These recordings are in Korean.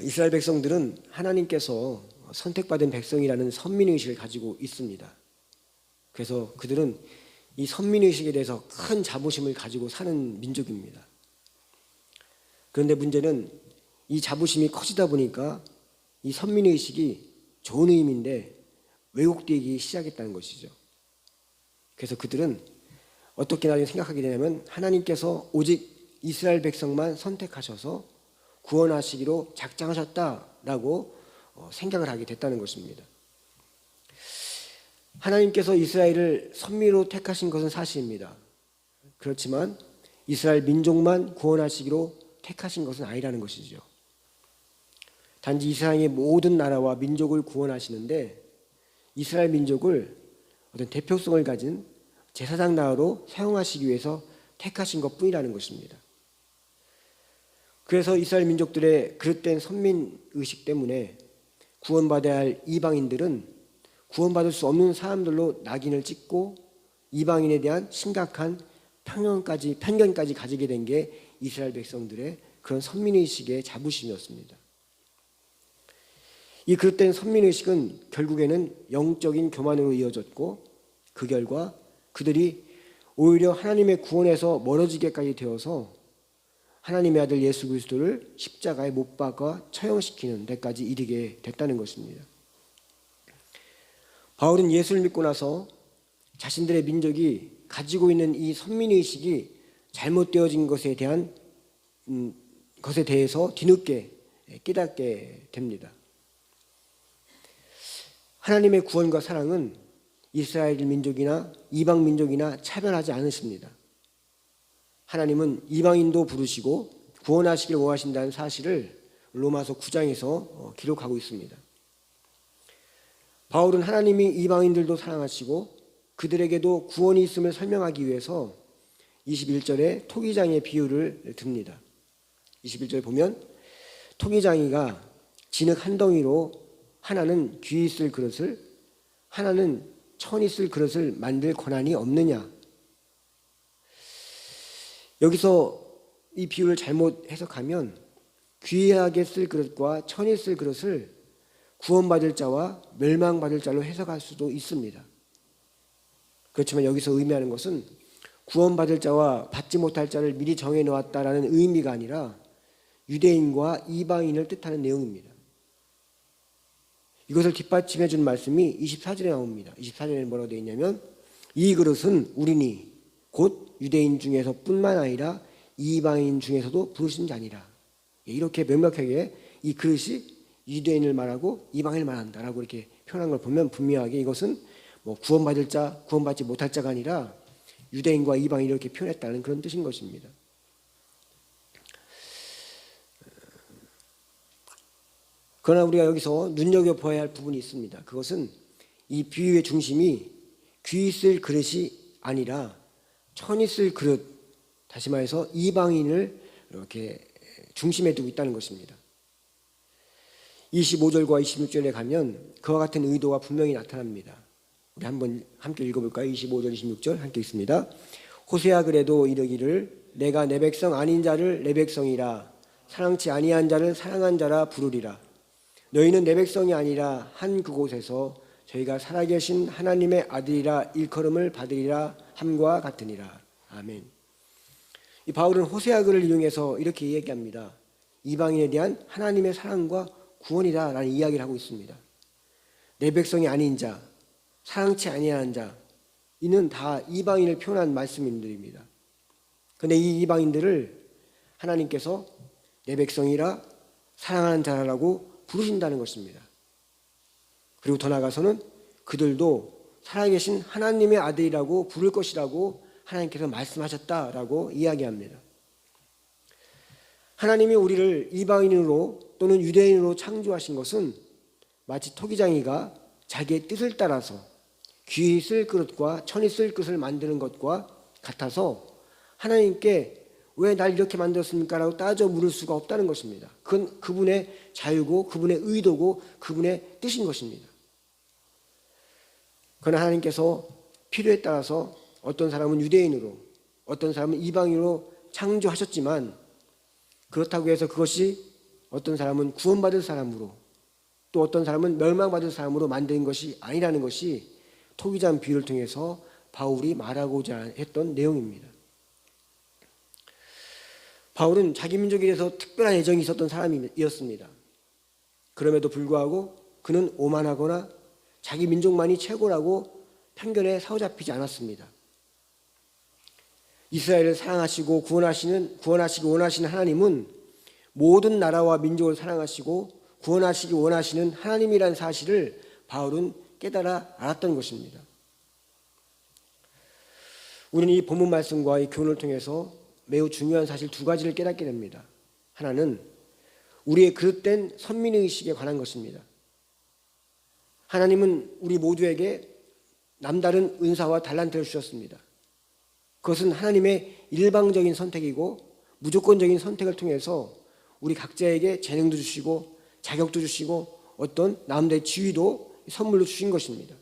이스라엘 백성들은 하나님께서 선택받은 백성이라는 선민의식을 가지고 있습니다. 그래서 그들은 이 선민의식에 대해서 큰 자부심을 가지고 사는 민족입니다. 그런데 문제는 이 자부심이 커지다 보니까 이 선민의식이 좋은 의미인데 왜곡되기 시작했다는 것이죠. 그래서 그들은 어떻게 나중에 생각하게 되냐면 하나님께서 오직 이스라엘 백성만 선택하셔서 구원하시기로 작정하셨다라고 생각을 하게 됐다는 것입니다. 하나님께서 이스라엘을 선미로 택하신 것은 사실입니다. 그렇지만 이스라엘 민족만 구원하시기로 택하신 것은 아니라는 것이죠. 단지 이스라엘의 모든 나라와 민족을 구원하시는데 이스라엘 민족을 어떤 대표성을 가진 제사장 나라로 사용하시기 위해서 택하신 것뿐이라는 것입니다. 그래서 이스라엘 민족들의 그릇된 선민의식 때문에 구원받아야 할 이방인들은 구원받을 수 없는 사람들로 낙인을 찍고 이방인에 대한 심각한 편견까지 가지게 된 게 이스라엘 백성들의 그런 선민의식의 자부심이었습니다. 이 그릇된 선민의식은 결국에는 영적인 교만으로 이어졌고 그 결과 그들이 오히려 하나님의 구원에서 멀어지게까지 되어서 하나님의 아들 예수 그리스도를 십자가에 못 박아 처형시키는 데까지 이르게 됐다는 것입니다. 바울은 예수를 믿고 나서 자신들의 민족이 가지고 있는 이 선민의식이 잘못되어진 것에 대해서 뒤늦게 깨닫게 됩니다. 하나님의 구원과 사랑은 이스라엘 민족이나 이방 민족이나 차별하지 않으십니다. 하나님은 이방인도 부르시고 구원하시길 원하신다는 사실을 로마서 9장에서 기록하고 있습니다. 바울은 하나님이 이방인들도 사랑하시고 그들에게도 구원이 있음을 설명하기 위해서 21절에 토기장의 비유를 듭니다. 21절에 보면 토기장이가 진흙 한 덩이로 하나는 귀 있을 그릇을 하나는 천 있을 그릇을 만들 권한이 없느냐. 여기서 이 비유를 잘못 해석하면 귀하게 쓸 그릇과 천이 쓸 그릇을 구원받을 자와 멸망받을 자로 해석할 수도 있습니다. 그렇지만 여기서 의미하는 것은 구원받을 자와 받지 못할 자를 미리 정해놓았다라는 의미가 아니라 유대인과 이방인을 뜻하는 내용입니다. 이것을 뒷받침해 준 말씀이 24절에 나옵니다. 24절에 뭐라고 되어 있냐면 이 그릇은 우리니 곧 유대인 중에서 뿐만 아니라 이방인 중에서도 부르신 자니라. 이렇게 명확하게 이 그릇이 유대인을 말하고 이방인을 말한다라고 이렇게 표현한 걸 보면 분명하게 이것은 구원받을 자, 구원받지 못할 자가 아니라 유대인과 이방인 이렇게 표현했다는 그런 뜻인 것입니다. 그러나 우리가 여기서 눈여겨봐야 할 부분이 있습니다. 그것은 이 비유의 중심이 귀 있을 그릇이 아니라 천 있을 그릇, 다시 말해서 이방인을 이렇게 중심에 두고 있다는 것입니다. 25절과 26절에 가면 그와 같은 의도가 분명히 나타납니다. 우리 한번 함께 읽어볼까요? 25절, 26절 함께 읽습니다. 호세아 그래도 이르기를 내가 내 백성 아닌 자를 내 백성이라 사랑치 아니한 자를 사랑한 자라 부르리라. 너희는 내 백성이 아니라 한 그곳에서 저희가 살아계신 하나님의 아들이라 일컬음을 받으리라 함과 같으니라. 아멘. 이 바울은 호세아 글을 이용해서 이렇게 얘기합니다. 이방인에 대한 하나님의 사랑과 구원이다 라는 이야기를 하고 있습니다. 내 백성이 아닌 자, 사랑치 아니한 자, 이는 다 이방인을 표현한 말씀들입니다. 그런데 이 이방인들을 하나님께서 내 백성이라 사랑하는 자라고 부르신다는 것입니다. 그리고 더 나아가서는 그들도 살아계신 하나님의 아들이라고 부를 것이라고 하나님께서 말씀하셨다라고 이야기합니다. 하나님이 우리를 이방인으로 또는 유대인으로 창조하신 것은 마치 토기장이가 자기의 뜻을 따라서 귀 쓸 그릇과 천이 쓸 그릇을 만드는 것과 같아서 하나님께 왜 날 이렇게 만들었습니까? 라고 따져 물을 수가 없다는 것입니다. 그건 그분의 자유고 그분의 의도고 그분의 뜻인 것입니다. 그러나 하나님께서 필요에 따라서 어떤 사람은 유대인으로 어떤 사람은 이방인으로 창조하셨지만 그렇다고 해서 그것이 어떤 사람은 구원받을 사람으로, 또 어떤 사람은 멸망받을 사람으로 만든 것이 아니라는 것이 토기장 비유를 통해서 바울이 말하고자 했던 내용입니다. 바울은 자기 민족에 대해서 특별한 애정이 있었던 사람이었습니다. 그럼에도 불구하고 그는 오만하거나 자기 민족만이 최고라고 편견에 사로잡히지 않았습니다. 이스라엘을 사랑하시고 구원하시기 원하시는 하나님은 모든 나라와 민족을 사랑하시고 구원하시기 원하시는 하나님이라는 사실을 바울은 깨달아 알았던 것입니다. 우리는 이 본문 말씀과 이 교훈을 통해서 매우 중요한 사실 두 가지를 깨닫게 됩니다. 하나는 우리의 그릇된 선민의식에 관한 것입니다. 하나님은 우리 모두에게 남다른 은사와 달란트를 주셨습니다. 그것은 하나님의 일방적인 선택이고 무조건적인 선택을 통해서 우리 각자에게 재능도 주시고 자격도 주시고 어떤 나름대로의 지위도 선물로 주신 것입니다.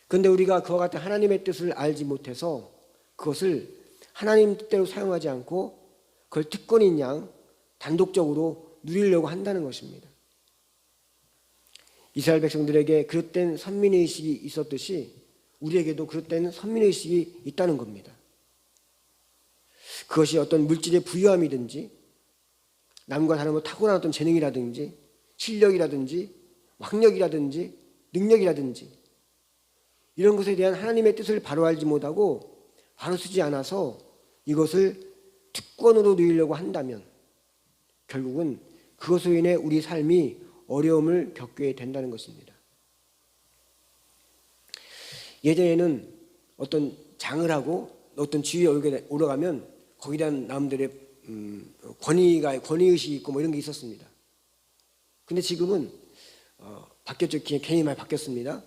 그런데 우리가 그와 같은 하나님의 뜻을 알지 못해서 그것을 하나님 뜻대로 사용하지 않고 그걸 특권인 양 단독적으로 누리려고 한다는 것입니다. 이스라엘 백성들에게 그릇된 선민의식이 있었듯이 우리에게도 그릇된 선민의식이 있다는 겁니다. 그것이 어떤 물질의 부유함이든지 남과 다른 타고난 어떤 재능이라든지 실력이라든지 학력이라든지 능력이라든지 이런 것에 대한 하나님의 뜻을 바로 알지 못하고 바로 쓰지 않아서 이것을 특권으로 누리려고 한다면 결국은 그것으로 인해 우리 삶이 어려움을 겪게 된다는 것입니다. 예전에는 어떤 장을 하고 어떤 지위에 오르가면 거기에 대한 남들의 권위의식이 있고 뭐 이런 게 있었습니다. 근데 지금은 바뀌었죠. 개념이 많이 바뀌었습니다.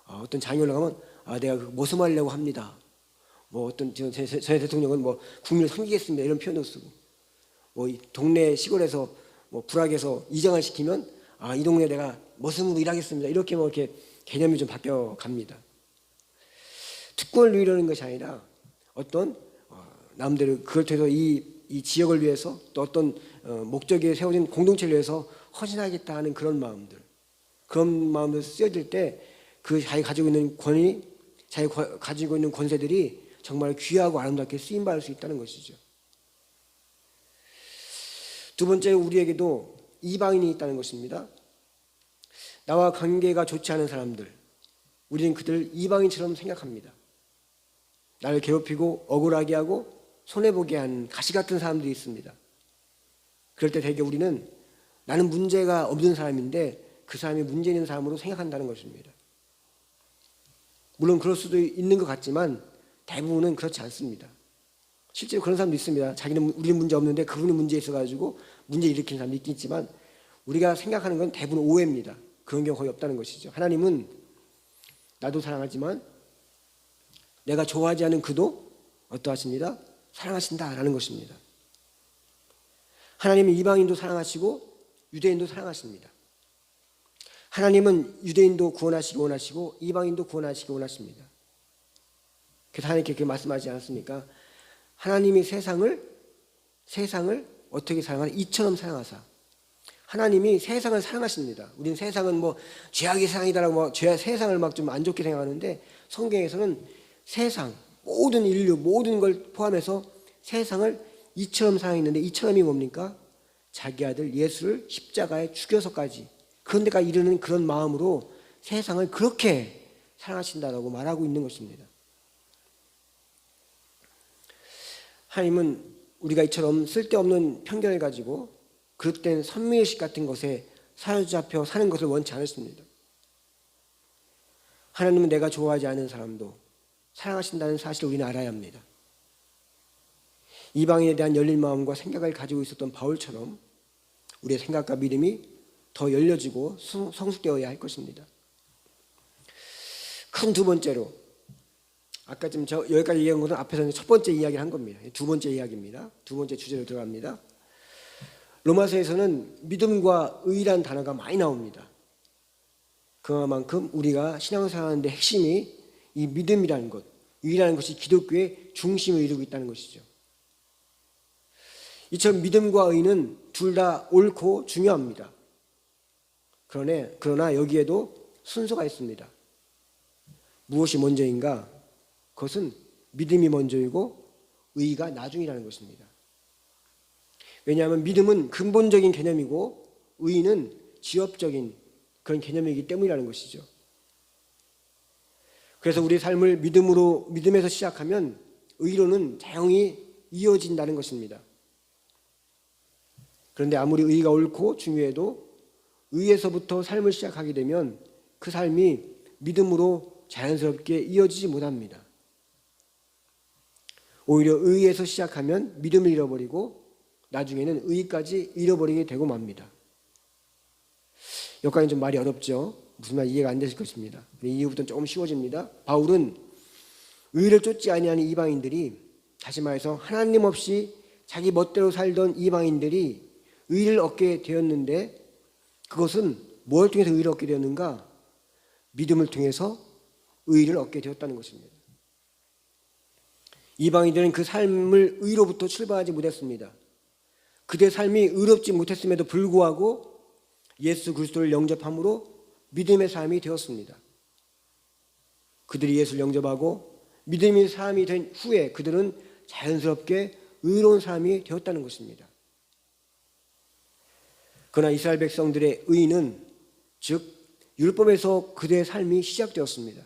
어떤 장이 올라가면 내가 모섬하려고 합니다. 뭐 어떤 전 대통령은 뭐 국민을 섬기겠습니다 이런 표현도 쓰고 뭐 이 동네 시골에서 뭐 불악에서 이장을 시키면 이 동네 내가 머슴으로 일하겠습니다 이렇게 뭐 이렇게 개념이 좀 바뀌어 갑니다. 특권을 누리려는 것이 아니라 어떤 남대로 그걸 통해서 이 지역을 위해서 또 어떤 목적에 세워진 공동체를 위해서 헌신하겠다 하는 그런 마음들 쓰여질 때 그 자기 가지고 있는 권위, 자기 가지고 있는 권세들이 정말 귀하고 아름답게 쓰임받을 수 있다는 것이죠. 두 번째, 우리에게도 이방인이 있다는 것입니다. 나와 관계가 좋지 않은 사람들, 우리는 그들을 이방인처럼 생각합니다. 나를 괴롭히고 억울하게 하고 손해보게 하는 가시 같은 사람들이 있습니다. 그럴 때 대개 우리는 나는 문제가 없는 사람인데 그 사람이 문제 있는 사람으로 생각한다는 것입니다. 물론 그럴 수도 있는 것 같지만 대부분은 그렇지 않습니다. 실제로 그런 사람도 있습니다. 우리는 문제 없는데 그분이 문제 있어가지고 문제 일으키는 사람도 있긴 있지만 우리가 생각하는 건 대부분 오해입니다. 그런 경우 거의 없다는 것이죠. 하나님은 나도 사랑하지만 내가 좋아하지 않은 그도 어떠하십니다? 사랑하신다라는 것입니다. 하나님은 이방인도 사랑하시고 유대인도 사랑하십니다. 하나님은 유대인도 구원하시기 원하시고 이방인도 구원하시기 원하십니다. 그래서 하나님께 그렇게 말씀하지 않았습니까? 하나님이 세상을 어떻게 사랑하나? 이처럼 사랑하사. 하나님이 세상을 사랑하십니다. 우리는 세상은 뭐 죄악의 세상이다라고 세상을 막 좀 안 좋게 생각하는데 성경에서는 세상, 모든 인류, 모든 걸 포함해서 세상을 이처럼 사랑했는데 이처럼이 뭡니까? 자기 아들 예수를 십자가에 죽여서까지 그런 데가 이르는 그런 마음으로 세상을 그렇게 사랑하신다라고 말하고 있는 것입니다. 하나님은 우리가 이처럼 쓸데없는 편견을 가지고 그릇된 선미의식 같은 것에 사로잡혀 사는 것을 원치 않으십니다. 하나님은 내가 좋아하지 않은 사람도 사랑하신다는 사실을 우리는 알아야 합니다. 이방인에 대한 열린 마음과 생각을 가지고 있었던 바울처럼 우리의 생각과 믿음이 더 열려지고 성숙되어야 할 것입니다. 큰 두 번째로 아까 지금 여기까지 얘기한 것은 앞에서는 첫 번째 이야기를 한 겁니다. 두 번째 이야기입니다. 두 번째 주제로 들어갑니다. 로마서에서는 믿음과 의라는 단어가 많이 나옵니다. 그만큼 우리가 신앙생활하는데 핵심이 이 믿음이라는 것, 의라는 것이 기독교의 중심을 이루고 있다는 것이죠. 이처럼 믿음과 의는 둘 다 옳고 중요합니다. 그러나 여기에도 순서가 있습니다. 무엇이 먼저인가? 그것은 믿음이 먼저이고 의가 나중이라는 것입니다. 왜냐하면 믿음은 근본적인 개념이고 의는 지엽적인 그런 개념이기 때문이라는 것이죠. 그래서 우리 삶을 믿음에서 시작하면 의로는 자연히 이어진다는 것입니다. 그런데 아무리 의가 옳고 중요해도 의에서부터 삶을 시작하게 되면 그 삶이 믿음으로 자연스럽게 이어지지 못합니다. 오히려 의에서 시작하면 믿음을 잃어버리고 나중에는 의까지 잃어버리게 되고 맙니다. 여기까지는 좀 말이 어렵죠. 무슨 말 이해가 안 되실 것입니다. 이후부터는 조금 쉬워집니다. 바울은 의를 쫓지 아니하는 이방인들이, 다시 말해서 하나님 없이 자기 멋대로 살던 이방인들이 의를 얻게 되었는데, 그것은 뭘 통해서 의를 얻게 되었는가? 믿음을 통해서 의를 얻게 되었다는 것입니다. 이방인들은 그 삶을 의로부터 출발하지 못했습니다. 그들의 삶이 의롭지 못했음에도 불구하고 예수 그리스도를 영접함으로 믿음의 삶이 되었습니다. 그들이 예수를 영접하고 믿음의 삶이 된 후에 그들은 자연스럽게 의로운 삶이 되었다는 것입니다. 그러나 이스라엘 백성들의 의는, 즉 율법에서 그들의 삶이 시작되었습니다.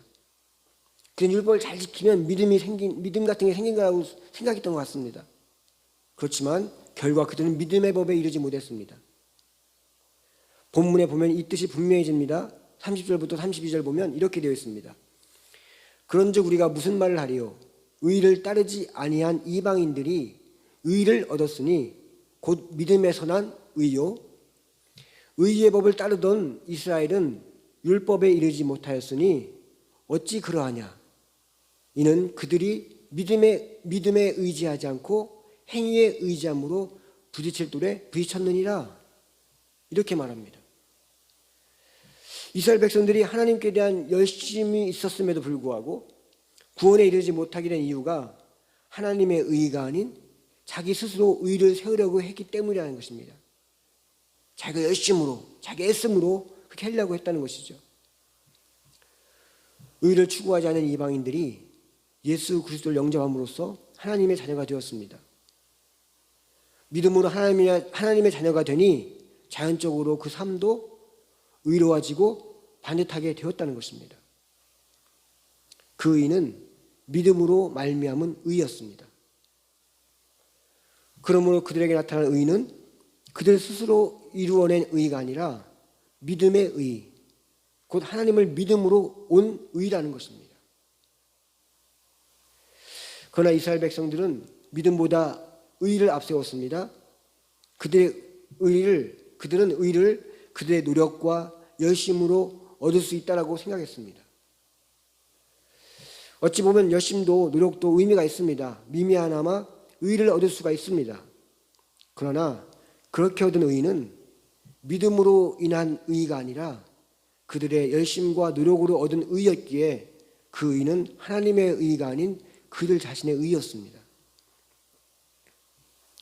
그는 율법을 잘 지키면 믿음 같은 게 생긴 거라고 생각했던 것 같습니다. 그렇지만 결과 그들은 믿음의 법에 이르지 못했습니다. 본문에 보면 이 뜻이 분명해집니다. 30절부터 32절 보면 이렇게 되어 있습니다. 그런즉 우리가 무슨 말을 하리요? 의를 따르지 아니한 이방인들이 의를 얻었으니 곧 믿음에서 난 의요. 의의 법을 따르던 이스라엘은 율법에 이르지 못하였으니 어찌 그러하냐? 이는 그들이 믿음에 의지하지 않고 행위에 의지함으로 부딪힐 돌에 부딪혔느니라. 이렇게 말합니다. 이스라엘 백성들이 하나님께 대한 열심이 있었음에도 불구하고 구원에 이르지 못하게 된 이유가 하나님의 의가 아닌 자기 스스로 의를 세우려고 했기 때문이라는 것입니다. 자기가 열심으로, 자기 애씀으로 그렇게 하려고 했다는 것이죠. 의를 추구하지 않은 이방인들이 예수 그리스도를 영접함으로써 하나님의 자녀가 되었습니다. 믿음으로 하나님의 자녀가 되니 자연적으로 그 삶도 의로워지고 반듯하게 되었다는 것입니다. 그 의는 믿음으로 말미암은 의였습니다. 그러므로 그들에게 나타난 의는 그들 스스로 이루어낸 의가 아니라 믿음의 의, 곧 하나님을 믿음으로 온 의라는 것입니다. 그러나 이스라엘 백성들은 믿음보다 의를 앞세웠습니다. 그들은 의를 그들의 노력과 열심으로 얻을 수 있다라고 생각했습니다. 어찌 보면 열심도 노력도 의미가 있습니다. 미미하나마 의를 얻을 수가 있습니다. 그러나 그렇게 얻은 의는 믿음으로 인한 의가 아니라 그들의 열심과 노력으로 얻은 의였기에 그 의는 하나님의 의가 아닌 그들 자신의 의였습니다.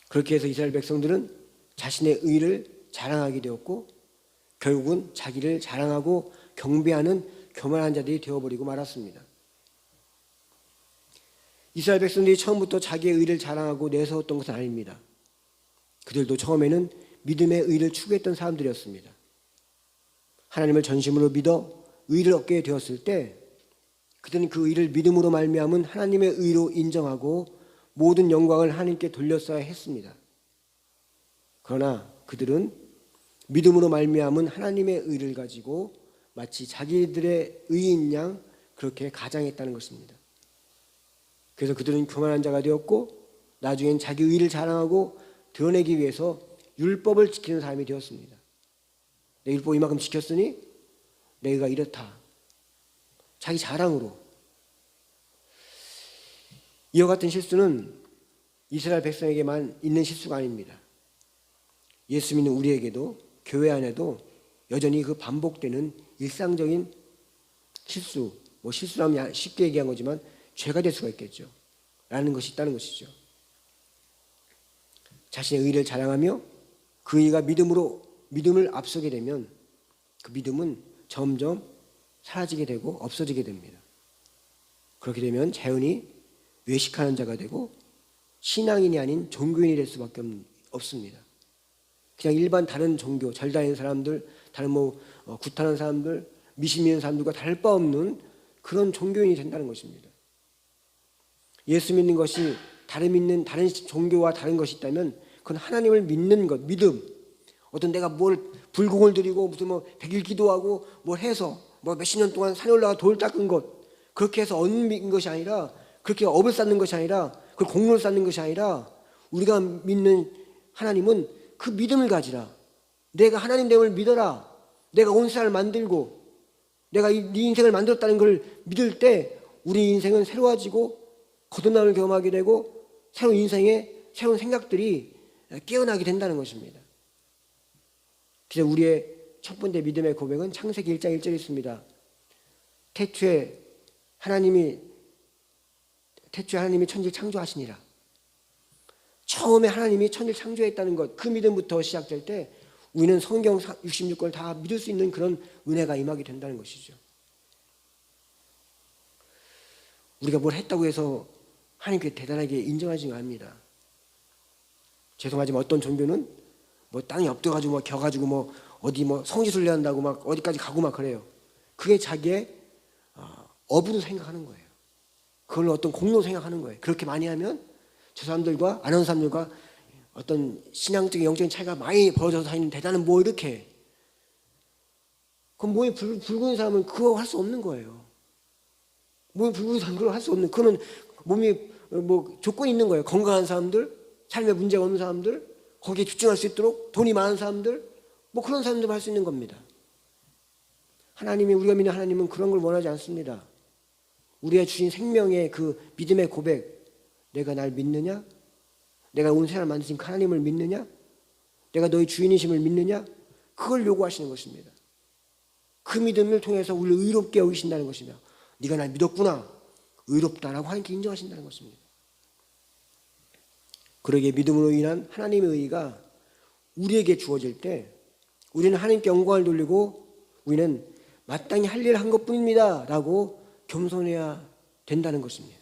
그렇게 해서 이스라엘 백성들은 자신의 의를 자랑하게 되었고 결국은 자기를 자랑하고 경배하는 교만한 자들이 되어버리고 말았습니다. 이스라엘 백성들이 처음부터 자기의 의를 자랑하고 내세웠던 것은 아닙니다. 그들도 처음에는 믿음의 의를 추구했던 사람들이었습니다. 하나님을 전심으로 믿어 의를 얻게 되었을 때 그들은 그 의를 믿음으로 말미암은 하나님의 의로 인정하고 모든 영광을 하나님께 돌렸어야 했습니다. 그러나 그들은 믿음으로 말미암은 하나님의 의를 가지고 마치 자기들의 의인 양 그렇게 가장했다는 것입니다. 그래서 그들은 교만한 자가 되었고 나중엔 자기 의를 자랑하고 드러내기 위해서 율법을 지키는 사람이 되었습니다. 내 율법 이만큼 지켰으니 내가 이렇다. 자기 자랑으로. 이와 같은 실수는 이스라엘 백성에게만 있는 실수가 아닙니다. 예수 믿는 우리에게도 교회 안에도 여전히 그 반복되는 일상적인 실수, 실수라면 쉽게 얘기한 거지만 죄가 될 수가 있겠죠. 라는 것이 있다는 것이죠. 자신의 의를 자랑하며 그 의가 믿음을 앞서게 되면 그 믿음은 점점 사라지게 되고 없어지게 됩니다. 그렇게 되면 자연히 외식하는 자가 되고 신앙인이 아닌 종교인이 될 수밖에 없습니다. 그냥 일반 다른 종교, 잘 다니는 사람들, 다른 굿하는 사람들, 미신 믿는 사람들과 다를 바 없는 그런 종교인이 된다는 것입니다. 예수 믿는 것이 다른 종교와 다른 것이 있다면 그건 하나님을 믿는 것, 믿음. 어떤 내가 불공을 드리고 무슨 100일 기도하고 뭘 해서 몇십 년 동안 산에 올라가 돌 닦은 것, 그렇게 해서 얻는 것이 아니라, 그렇게 업을 쌓는 것이 아니라, 그 공로를 쌓는 것이 아니라, 우리가 믿는 하나님은 그 믿음을 가지라. 내가 하나님 됨을 믿어라. 내가 온 세상을 만들고 내가 네 인생을 만들었다는 걸 믿을 때 우리 인생은 새로워지고 거듭남을 경험하게 되고 새로운 인생에 새로운 생각들이 깨어나게 된다는 것입니다. 그래서 우리의 첫 번째 믿음의 고백은 창세기 1장 1절에 있습니다. 태초에 하나님이 천지를 창조하시니라. 처음에 하나님이 천지를 창조했다는 것, 그 믿음부터 시작될 때 우리는 성경 66권을 다 믿을 수 있는 그런 은혜가 임하게 된다는 것이죠. 우리가 뭘 했다고 해서 하나님께 대단하게 인정하지는 않습니다. 죄송하지만 어떤 종교는 땅에 엎드려가지고 겨가지고 어디 성지순례 한다고 어디까지 가고 그래요. 그게 자기의 업으로 생각하는 거예요. 그걸로 어떤 공로로 생각하는 거예요. 그렇게 많이 하면 저 사람들과 안 하는 사람들과 어떤 신앙적인 영적인 차이가 많이 벌어져서 다니는 대단한 이렇게. 그럼 몸이 붉은 사람은 그거 할 수 없는 거예요. 몸이 붉은 사람은 그걸 할 수 없는, 그거는 몸이 조건이 있는 거예요. 건강한 사람들, 삶에 문제가 없는 사람들, 거기에 집중할 수 있도록 돈이 많은 사람들, 그런 사람들만 할 수 있는 겁니다. 우리가 믿는 하나님은 그런 걸 원하지 않습니다. 우리가 주신 생명의 그 믿음의 고백, 내가 날 믿느냐? 내가 온 세상을 만드신 하나님을 믿느냐? 내가 너의 주인이심을 믿느냐? 그걸 요구하시는 것입니다. 그 믿음을 통해서 우리를 의롭게 여기신다는 것이며, 네가 날 믿었구나, 의롭다라고 하나님께 인정하신다는 것입니다. 그러기에 믿음으로 인한 하나님의 의가 우리에게 주어질 때 우리는 하나님께 영광을 돌리고 우리는 마땅히 할 일을 한 것뿐입니다 라고 겸손해야 된다는 것입니다.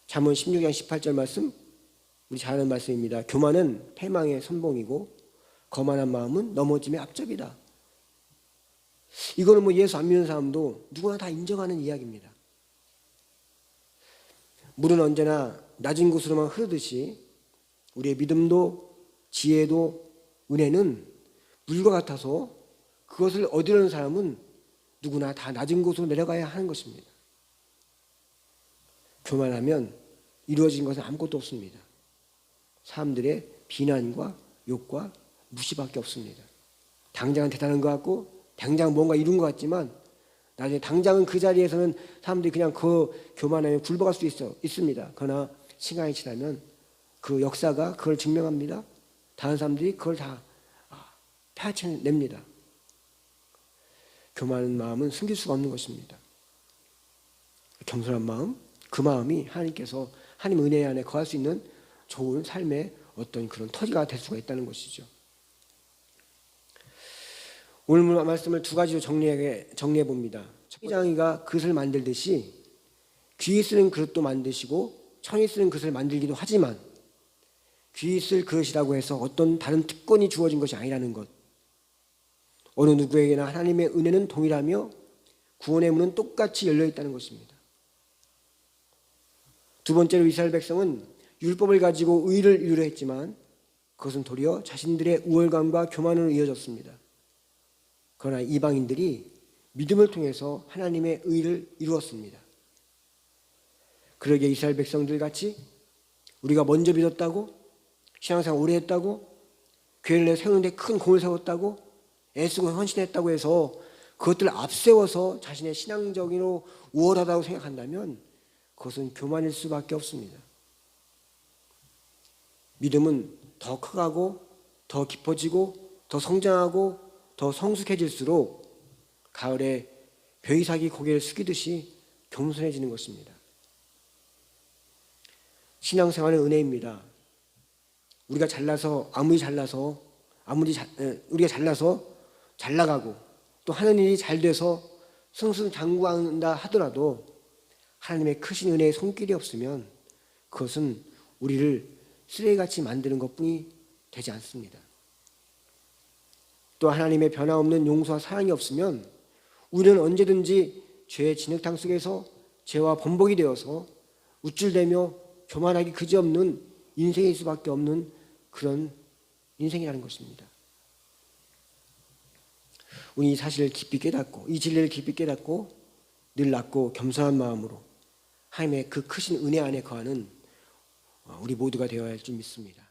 잠언 16장 18절 말씀, 우리 잘 아는 말씀입니다. 교만은 패망의 선봉이고 거만한 마음은 넘어짐의 앞잡이다. 이거는 예수 안 믿는 사람도 누구나 다 인정하는 이야기입니다. 물은 언제나 낮은 곳으로만 흐르듯이 우리의 믿음도 지혜도 은혜는 물과 같아서 그것을 얻으려는 사람은 누구나 다 낮은 곳으로 내려가야 하는 것입니다. 교만하면 이루어진 것은 아무것도 없습니다. 사람들의 비난과 욕과 무시밖에 없습니다. 당장은 대단한 것 같고 당장은 뭔가 이룬 것 같지만 나중에 당장은 그 자리에서는 사람들이 그냥 그 교만함에 굴복할 수 있습니다. 그러나 시간이 지나면 그 역사가 그걸 증명합니다. 다른 사람들이 그걸 다 파헤쳐냅니다. 교만한 마음은 숨길 수가 없는 것입니다. 겸손한 마음, 그 마음이 하나님께서 하나님 은혜 안에 거할 수 있는 좋은 삶의 어떤 그런 터지가 될 수가 있다는 것이죠. 오늘 말씀을 두 가지로 정리해 봅니다. 천장이가 그릇을 만들듯이 귀에 쓰는 그릇도 만드시고 천이 쓰는 그릇을 만들기도 하지만 귀에 쓸 그릇이라고 해서 어떤 다른 특권이 주어진 것이 아니라는 것. 어느 누구에게나 하나님의 은혜는 동일하며 구원의 문은 똑같이 열려 있다는 것입니다. 두 번째로 이스라엘 백성은 율법을 가지고 의를 이루려 했지만 그것은 도리어 자신들의 우월감과 교만으로 이어졌습니다. 그러나 이방인들이 믿음을 통해서 하나님의 의를 이루었습니다. 그러기에 이스라엘 백성들 같이 우리가 먼저 믿었다고, 신앙생활 오래 했다고, 교회를 세우는데 큰 공을 세웠다고, 애쓰고 헌신했다고 해서 그것들을 앞세워서 자신의 신앙적으로 우월하다고 생각한다면 그것은 교만일 수밖에 없습니다. 믿음은 더 커가고 더 깊어지고 더 성장하고 더 성숙해질수록 가을에 벼이삭이 고개를 숙이듯이 겸손해지는 것입니다. 신앙생활은 은혜입니다. 우리가 잘나서 우리가 잘나서 잘 나가고 또 하는 일이 잘 돼서 승승장구한다 하더라도 하나님의 크신 은혜의 손길이 없으면 그것은 우리를 쓰레기같이 만드는 것뿐이 되지 않습니다. 또 하나님의 변화없는 용서와 사랑이 없으면 우리는 언제든지 죄의 진흙탕 속에서 죄와 범벅이 되어서 우쭐대며 교만하기 그지없는 인생일 수밖에 없는 그런 인생이라는 것입니다. 우리 이 사실을 깊이 깨닫고 이 진리를 깊이 깨닫고 늘 낮고 겸손한 마음으로 하나님의 그 크신 은혜 안에 거하는 우리 모두가 되어야 할 줄 믿습니다.